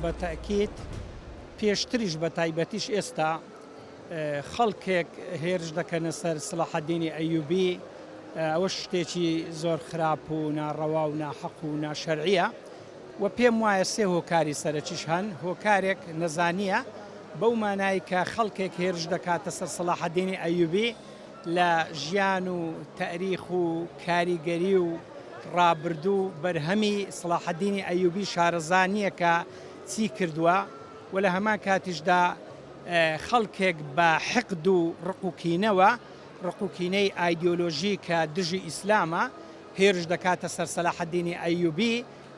بە تاکید پێشتریش بە تایبەتیش ئێستا خەڵکێک هێرش دەکەنە سەر سەلاحەدینی ئەیوبی ئەوە شتێکی زۆر خراپ و ناڕەوا و ناحەق و ناشەرعیە و پێم وایە سێ هۆکاری سەرەکیش هەن هۆکارێک نەزانیە بەو مانای کە خەڵکێک هێرش دەکاتە سەر سەلاحەدینی ئەیوبی لە ژیان و تاریخ و کاریگەری و ڕابردوو بەرهەمی سەلاحەدینی ئەیوبی شارەزانیە کە چی کردووە و لە هەمان کاتیشدا خەڵکێک بە حقد و ڕقوکینەوە ڕقوکینەی ئایدۆلۆژی کە دژی ئیسلامە هێرش دەکاتە سەر سەلاحەدینی ئەیوبی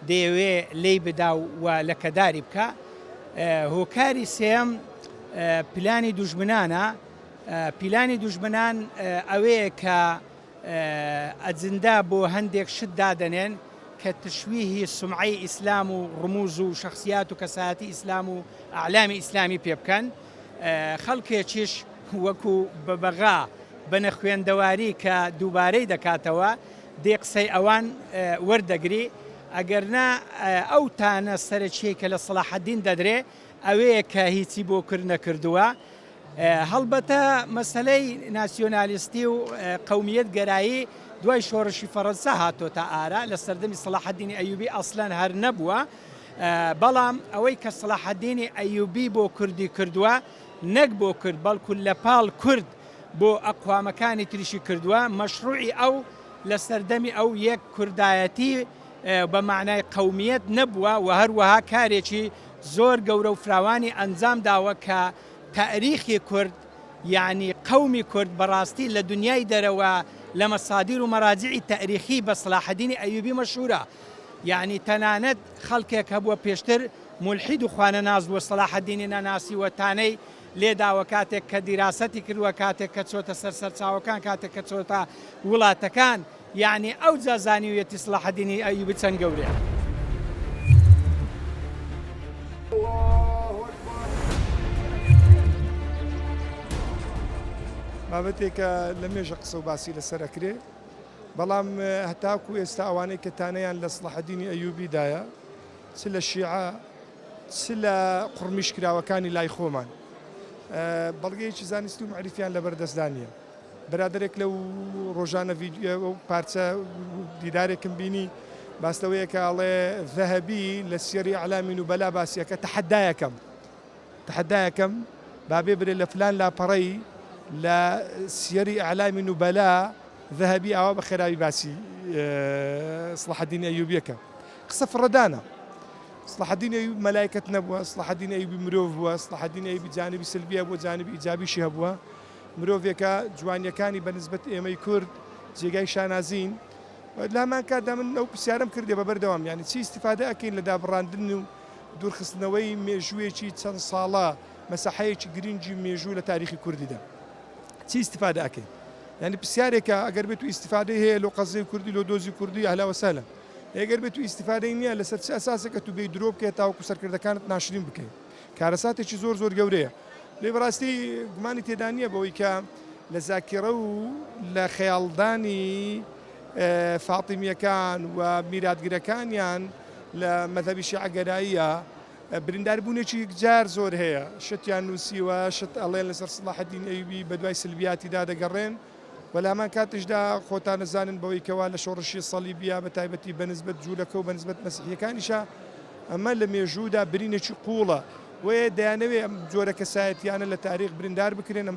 دەیەوێ لێی بدا و لەکەداری بکە. هۆکاری سێم پلانی دوژمنانە. پیلانی دوژمنان ئەوەیە کە ئەجندا بۆ هەندێک شت دادەنێن کە تشویهی سمعی ئیسلام و ڕموز و شخصیات و کەسایەتی ئیسلام و ئەعلامی ئیسلامی پێ بکەن. خەڵکێکیش وەکو بەبەغا بەنە خوێندەواری کە دووبارەی دەکاتەوە دێ قسەی ئەوان وەردەگری ئەگەرنا ئەو تانە سەرچیە کە لە سەلاحەدین دەدرێ ئەوەیە کە هیچی بۆ کرد نەکردووە. هەڵبەتە مەسەلەی ناسیۆنالیستی و قەومیەت گەرایی دوای شۆڕشی فەڕەنسا هاتۆتە ئارە لە سەردەمی سەلاحەدینی ئەیوبی ئەسڵەن هەر نەبووە، بەڵام ئەوەی کە سەلاحەدینی ئەیوبی بۆ کوردی کردووە نەک بۆ کرد بەڵکو لە پاڵ کورد بۆ ئەقوامەکانی تریشی کردووە مەشروعی ئەو لە سەردەمی ئەو یەک کوردایەتی بە معنای قەومیەت نەبووە و هەروەها کارێکی زۆر گەورە و فراوانی ئەنجام داوە کە تاریخی کورد یعنی قومی کورد بەڕاستی لە دنیای دەرەوە لە مەسادیر و مەراجعی تاریخی بە سەلاحەدینی ئەیوبی مەشهورە. یعنی تەنانەت خەڵکێک هەبووە پێشتر مولحید و خوانە نازبووە سەلاحەدینی نەناسی وەتانەی لێداوە کاتێک کە دیراسەتی کردووە کاتێک کە چۆتە سەرچاوەکان کاتێک کە چۆتە وڵاتەکان یعنی ئەو جازانیویەتی سەلاحەدینی ئەیوبی چەند گەورەیە. بابەتێکە لە مێژە قسە و باسی لەسەرەکرێ بەڵام هەتاکو ئێستا ئەوانەی کە تانەیان لە سەلاحەدینی ئەیوبیدایە چ لە شیعە چ لە قڕمیشکراوەکانی لای خۆمان بەڵگەیەکی زانستی و معریفیان لە بەردەستدانیە. بەرادەرێک لەو ڕۆژانە ڤیدیۆ پارچە دیدارێکم بینی باستەوەیە کە ئەڵێ ذەهەبی لە سیەری ئەعلامی نوبەلا باسیەکە تەحەدایەکەم بابێ برێ لە فلان لاپەڕەی لە سیەری ئەعلامی نوبەلا ذەهەبی ئاوا بە خێراوی باسی سەلاحەدینی ئەیوبیەکە. قسە فڕەدانە. سەلاحەدینی ئەیوبی مەلایکەت نەبووە، سەلاحەدینی ئەیوبی مرۆڤ بووە، سەلاحەدینی ئەیوبی جانبی سلبیە بووە، جانبی ئیجابیشی هەبووە. مرۆڤێکە جوانیەکانی بەنسبەت ئێمەی کورد جێگای شانازین. لە هەمان کاتدا من ئەو پرسیارم کردێ بەبەردەوام یعنی چی ئیستیفادە ئەکەین لە دابڕاندن و دوورخستنەوەی مێژوویەکی چەند ساڵە مەساحەیەکی گرنگی مێژوو لە تاریخی کوردیدا چی ئیستیفادە ئەکەین؟ یعنی پرسیارێکە ئەگەر بێت و ئیستیفادەی هەیە لۆ قەزەی کوردی لۆ دۆزی کوردی ئەهلا وەسەهلا، ئەگەر بێت و ئیستیفادەی نییە لەسەر چ ئەساسێکە تو بێی درۆ بکەیت تاوەکو سەرکردەکانت ناشرین بکەیت. کارەساتێکی زۆر گەورەیە. لێ بەڕاستی گومانی تێدا نییە بەوەی کە لە زاکیرە و لە خەیاڵدانی فاتیمیەکان و میراتگرەکانیان لە مەذهەبی شیعە گەراییە برینداربوونێکی جار زۆر هەیە. شتیان نووسیوە شت ئەڵێن لەسەر سەلاحەدین ئەیوبی بە دوای سلبیاتیدا دەگەڕێن و لە هەمان کاتشدا خۆتان نەزانن بەوەی کەوا لە شۆڕشی سەلیبیا بە تایبەتی بەنسبەت جوولەکە و بەنسبەت مەسیحیەکانیشە ئەمە لە مێژوودا برینێکی قوڵە وێ دەیانەوێ ئەم جۆرە کەسایەتیانە لە تاریخ بریندار بکرێن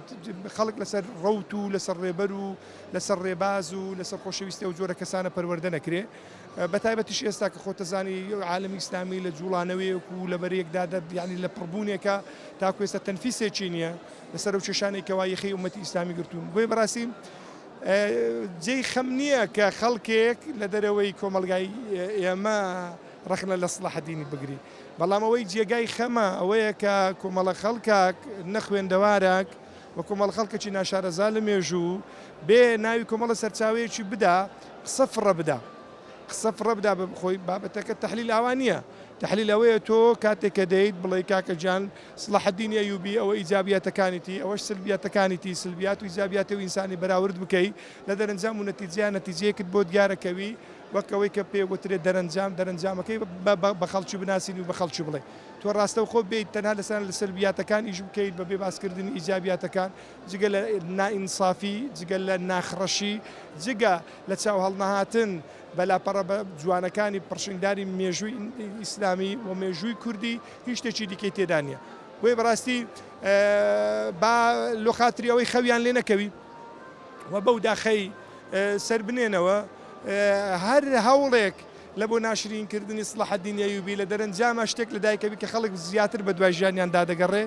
خەڵک لەسەر ڕەوت و لەسەر ڕێبەر و لەسەر ڕێباز و لەسەر خۆشەویستی ئەو جۆرە کەسانە پەروەردە نەکرێ. بە تایبەتیش ئێستا کە خۆتەزانی عالمی ئیسلامی لە جوڵانەوەیەک و لە بەرەیەکدا یعنی لە پڕبوونێکە تاکو ئێستا تەنفیسێکی نییە لەسەر ئەو کێشانەی کەوا یەخەی ئومەتی ئیسلامی گرتوون. بۆیە بەڕاستی جێی خەم نییە کە خەڵکێک لە دەرەوەی کۆمەلگای ئێمە ڕخنە لە سەلاحەدینی بگری، بەڵام ئەوەی جێگای خەمە ئەوەیە کە کۆمەڵە خەڵکاک نەخوێندەوارێک و کۆمەڵ خەڵکێکی ناشارەزا لە مێژوو بێ ناوی کۆمەڵە سەرچاوەیەکی بدا قسە فڕە بدا بخۆی بابەتەکە تەحلیل ئاوا نییە. تەحلیل ئەوەیە تۆ کاتێک کە دەیت بڵێ کاکە جان سەلاحەدینی ئەیوبی ئەوە ئیجابیاتەکانیتی ئەوەش سلبیاتەکانیتی سلبیات و ئیجابیاتە و ئینسانی بەراورد بکەی لە دەرەنجام و نەتیجەیان نەتیجەیەکت بۆ دیارەکەوی وەکەوەی کە پێوترێت دەرەنجامەکەی بە خەڵکی بناسیین و بە خەڵکی بڵێ تۆ ڕاستەوخۆ بێت تەنها لەسەر لە سەربیاتەکان ئیش بکەیت بەبێ باسکردنی ئیجابیاتەکان جگە لە نائینسافی جگە لە ناخڕەشی جگە لە چاو هەڵنەهاتن بەلاپەڕە بە جوانەکانی پڕشنگداری مێژووی ئیسلامی و مێژووی کوردی هیچ شتێکی دیکەی تێدا نیە بۆی بەڕاستی با لۆ خاتریەوەی خەویان لێ نەکەوی و بەو داخەی سەر بنێنەوە هەر هەوڵێک لە بۆ ناشرینکردنی سڵاحەدین ئەیوبی لە دەرەنجامە شتێک لە دایکەوی کە خەڵک زیاتر بە دوای ژیانیاندا دەگەڕێ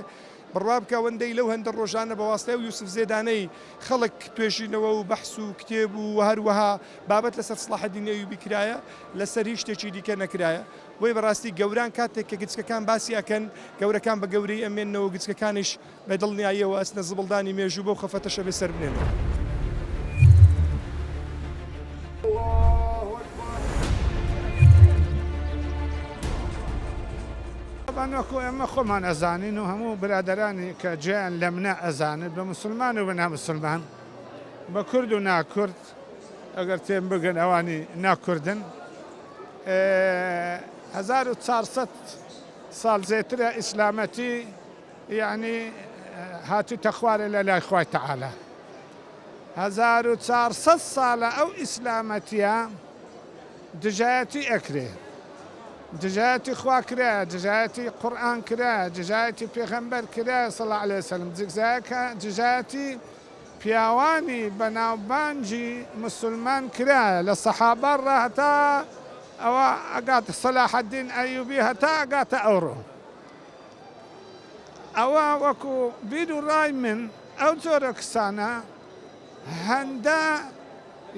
بڕوا بکە ئەوەندەی لەو هەندە ڕۆژانە بە واستای و یوسف زێدانەی خەڵک توێژینەوە و بەحس و کتێب و هەروەها بابەت لەسەر سڵاحەدین ئەیوبی کرایە لەسەر هیچ شتێکی دیکە نەکرایە بۆی بەڕاستی گەوران کاتێک کە گچکەکان باسی ئەکەن گەورەکان بە گەورەی ئەمێنەوە گچکەکانیش بە دڵنیاییەوە ئەسنە زبڵدانی مێژوو بەو خەفەتەشە بێ سەر بنێنەوە. وەکو ئێمە خۆمان ئەزانین و هەموو برادەرانی کە جیان لە منە ئەزانێت بە مسلمان و بە نامسلمان بە کورد و ناکورد ئەگەر تێم بگەن ئەوانی ناکوردن 1400 ساڵ زێترە ئیسلامەتی یعنی هاتووتە خوارێ لە لای خوای تەعالا 1400 ساڵە ئەو ئیسلامەتیە دژایەتی ئەکرێ دژایەتی خوا کرا دژایەتی قورئان کرا دژایەتی پێغەمبەر کرا صلی الله علیه وسلم دژایەتی پیاوانی بەناوبانجی مسلمان کرا لە سەحابە ڕاهەتا ئەوە ئەگاتە سەلاحەدین ئەیوبی هەتا ئەگاتە ئەوڕۆ ئەوە وەکو بیر و ڕای من ئەو جۆرە کسانە هەندە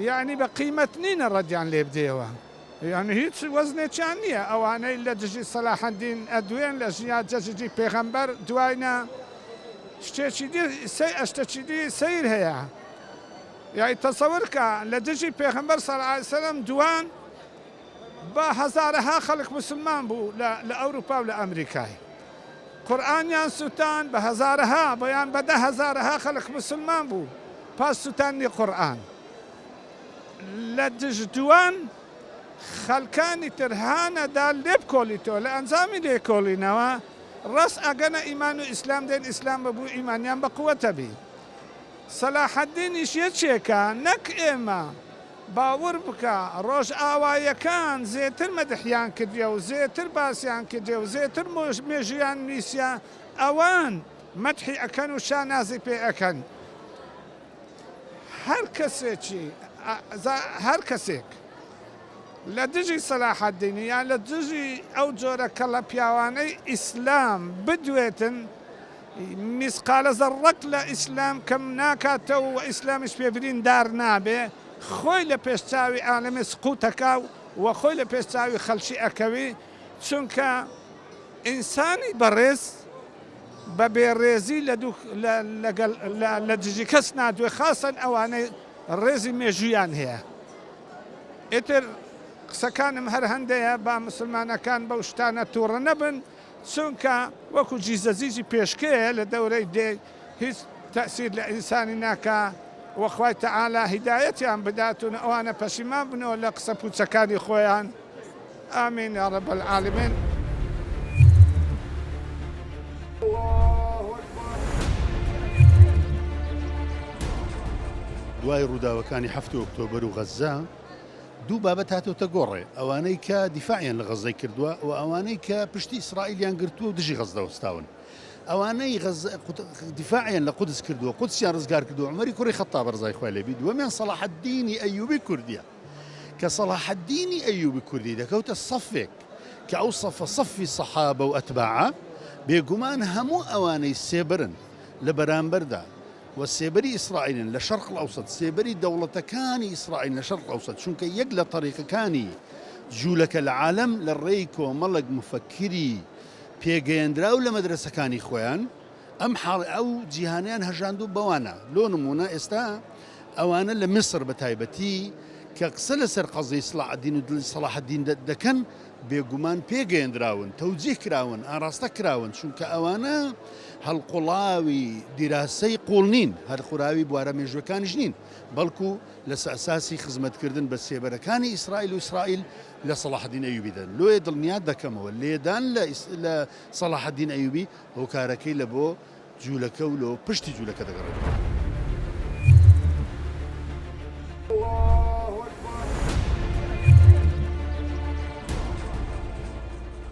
یعنی بە قیمەت نینە ڕەدیان لێ بدەیەوە یعنی هیچ وەزنێکیان نییە ئەوانەی لە دژی سەلاحەدین ئەدوێن لە ژیان جەژی پێغەمبەر دوایە شتێکی دی سیر هەیە یعنی تەسەورکە لە دژی پێغەمبەر صلی الله علیه وسلم دوان بە هەزارەها خەڵک مسلمان بوو لە ئەوروپا و لە ئەمریکای قورئانیان سوتان بە هەزارەها بەیان بە 10,000 خەڵک مسلمان بوو پاس سوتانی قورئان لە دژ دوان خەڵکانی تر هانەدا لێ بکۆلیتەوە لە ئەنجامی لێکۆڵینەوە ڕست ئەگەنە ئیمان و ئیسلام دێن ئیسلام بەبوو ئیمانیان بە قووەتە بی سەلاحەدینیش یەکێکە نەک ئێمە باوەڕ بکە ڕۆژ ئاوایەکان زێتر مەدحیان کردیە و زێتر باسییان کردێ و زێتر مێژیان نیسیە ئەوان مەدحی ئەکەن و شانازی پێ ئەکەن هەر کەسێک لە دژی سەلاحەدینی یان لە دژی ئەو جۆرە کەڵە پیاوانەی ئیسلام بدوێتن میسقالە زەڕەک لە ئیسلام کەم ناکاتەوە و ئیسلامیش پێبرین دار نابێ خۆی لە پێشچاوی عالەمێ سقووتەکا و خۆی لە پێشچاوی خەڵکی ئەکەوی چونکە ئینسانی بەڕێز بە بێڕێزی لە دژی کەس نادوێ خاسن ئەوانەی ڕێزی مێژویان هەیە ئیتر قسەکانم هەر هەندەیە با مسلمانەکان بەو شتانە تووڕە نەبن چونکە وەکو جیزەزیجی پێشکەیە لە دەورەی دێ هیچ تەسیر لە ئینسانی ناکە وەخوای تەعالا هیدایەتیان بداتون ئەوانە پەشیمان بنەوە لە قسە پوچەکانی خۆیان ئامین یا رب العالمین. دوای ڕووداوەکانی 7 ئۆکتۆبەر و غەزە دوو بابەت هاتۆتە گۆڕێ ئەوانەی کە دیفاعیان لە غەزەی کردووە و ئەوانەی کە پشتی ئیسرائیلیان گرتووە و دژی غەزە وەستاون ئەوانەی دیفاعیان لە قودس کردووە قودسیان ڕزگار کردووە عومەری کوڕی خەتاب ڕزای خوای لێبی دووەمیان سەلاحەدینی ئەیوبی کوردیە کە سەلاحەدینی ئەیوبی کوردی دەکەوتە سەفێک کە ئەو سەفی سەحابە و ئەتباعە بێگومان هەموو ئەوانەی سێبرن لە بەرامبەردا و سێبەری ئیسرائیلن لە شەرق الأوسط سێبەری دەوڵەتەکانی ئیسرائیل لە شەرق الأوسط چونکە یەک لە طەریقەکانی جوولەکە لە عالەم لە ڕێی کۆمەڵک مفەکری پێگەیەندراو لە مەدرسەکانی خۆیان ئەو جیهانیان هەژاندوو بەوانە لۆ نمونە ئێستا ئەوانە لە میسر بە تایبەتی کە قسە لەسەر قەزەی سڵاح الدین و دڵی سەلاح الدین دەکەن بێگومان پێگەیەندراون تەوجیه کراون ئاراستە کراون چونکە ئەوانە هەڵقوڵاوی دیراسەی قوڵ نین هەر خوراوی بوارە مێژوەکانیش نین بەڵکو لەسەر ئەساسی خزمەتکردن بە سێبەرەکانی ئیسرائیل و ئیسرائیل لە سەلاح الدین ئەیوبیدەن لۆیە دڵنیات دەکەمەوە لێدان لە سەلاح الدین ئەیوبی هۆکارەکەی لە بۆ جوولەکە و لە پشتی جوولەکە دەگەڕێت.